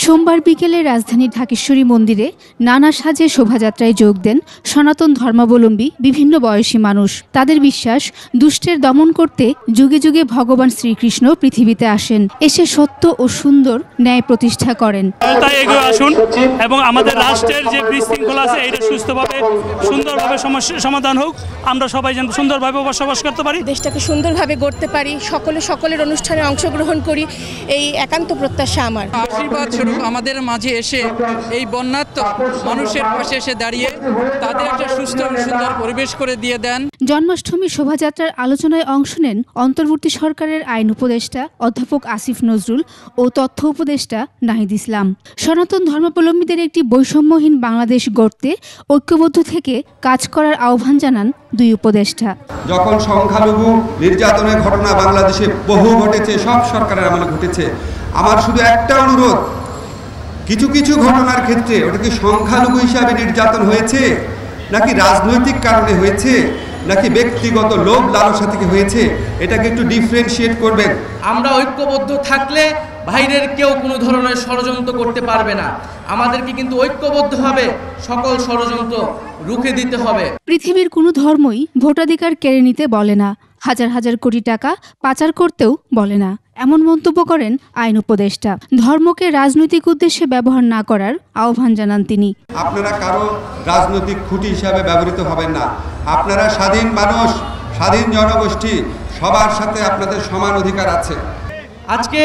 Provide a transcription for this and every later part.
সোমবার বিকেলে রাজধানীর ঢাকেশ্বরী মন্দিরে নানা সাজে শোভাযাত্রায় যোগ দেন সনাতন ধর্মাবলম্বী বিভিন্ন বয়সী মানুষ। তাদের বিশ্বাস, দুষ্টের দমন করতে যুগে যুগে ভগবান শ্রীকৃষ্ণ পৃথিবীতে আসেন, এসে সত্য ও সুন্দর ন্যায় প্রতিষ্ঠা করেন। তাই এগিয়ে আসুন এবং আমাদের রাষ্ট্রের যে বিশৃঙ্খলা আছে এটা সুস্থভাবে সুন্দরভাবে সমস্যার সমাধান হোক। আমরা সবাই যেন সুন্দরভাবে বসবাস করতে পারি, দেশটাকে সুন্দরভাবে গড়তে পারি, সকলের অনুষ্ঠানে অংশগ্রহণ করি, এই একান্ত প্রত্যাশা আমার। আশীর্বাদ স্বরূপ আমাদের মাঝে এসে এই বন্যার্ত মানুষের পাশে এসে দাঁড়িয়ে তাদের একটা সুস্থ এবং সুন্দর পরিবেশ করে দিয়ে দেন। জন্মাষ্টমী শোভাযাত্রার আলোচনায় অংশ নেন অন্তর্বর্তী সরকারের আইন উপদেষ্টা অধ্যাপক আসিফ নজরুল ও তথ্য উপদেষ্টা নাহিদ ইসলাম। সনাতন ধর্মাবলম্বীদের একটি বৈষম্যহীন বাংলাদেশ গড়তে ঐক্যবদ্ধ থেকে কাজ করার আহ্বান জানান দুই উপদেষ্টা। যখন সংখ্যালঘু নির্যাতনের ঘটনা বাংলাদেশে বহু ঘটেছে, সব সরকারের আমলে ঘটেছে, আমার শুধু একটা অনুরোধ, কিছু কিছু ঘটনার ক্ষেত্রে ওটা কি সংখ্যালঘু হিসাবে নির্যাতন হয়েছে, নাকি রাজনৈতিক কারণে হয়েছে, নাকি ব্যক্তিগত লোভ লালসা থেকে হয়েছে, এটাকে একটু ডিফারেন্সিয়েট করবেন। আমরা ঐক্যবদ্ধ থাকলে বাইরের কেউ কোনো ধরনের ষড়যন্ত্র করতে পারবে না। আমাদেরকে কিন্তু ঐক্যবদ্ধভাবে সকল ষড়যন্ত্র রুখে দিতে হবে। পৃথিবীর কোনো ধর্মই ভোটাধিকার কেড়ে নিতে বলে না, হাজার হাজার কোটি টাকা পাচার করতেও বলে না, এমন মন্তব্য করেন আইন উপদেষ্টা। ধর্মকে রাজনৈতিক উদ্দেশ্যে ব্যবহার না করার আহ্বান জানান তিনি। আপনারা কারো রাজনৈতিক খুঁটি হিসাবে ব্যবহৃত হবেন না। আপনারা স্বাধীন মানুষ, স্বাধীন জনগোষ্ঠী, সবার সাথে আপনাদের সমান অধিকার আছে। আজকে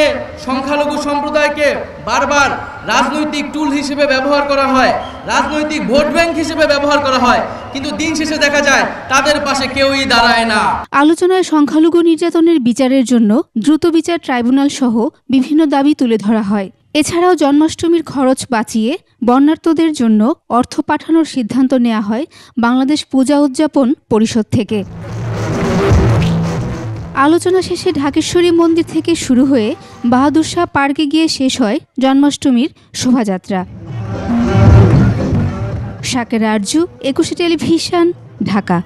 সংখ্যালঘু সম্প্রদায়কে বারবার রাজনৈতিক টুল হিসেবে ব্যবহার করা হয়, রাজনৈতিক ভোট ব্যাংক হিসেবে ব্যবহার করা হয়, কিন্তু দিন শেষে দেখা যায় তাদের পাশে কেউই দাঁড়ায় না। আলোচনায় সংখ্যালঘু নির্যাতনের বিচারের জন্য দ্রুত বিচার ট্রাইব্যুনাল সহ বিভিন্ন দাবি তুলে ধরা হয়। এছাড়াও জন্মাষ্টমীর খরচ বাঁচিয়ে বন্যার্তদের জন্য অর্থ পাঠানোর সিদ্ধান্ত নেওয়া হয় বাংলাদেশ পূজা উদযাপন পরিষদ থেকে। আলোচনা শেষে ঢাকেশ্বরী মন্দির থেকে শুরু হয়ে বাহাদুর শাহ পার্কে গিয়ে শেষ হয় জন্মাষ্টমীর শোভাযাত্রা। শাকের আরজু, 21 টেলিভিশন, ঢাকা।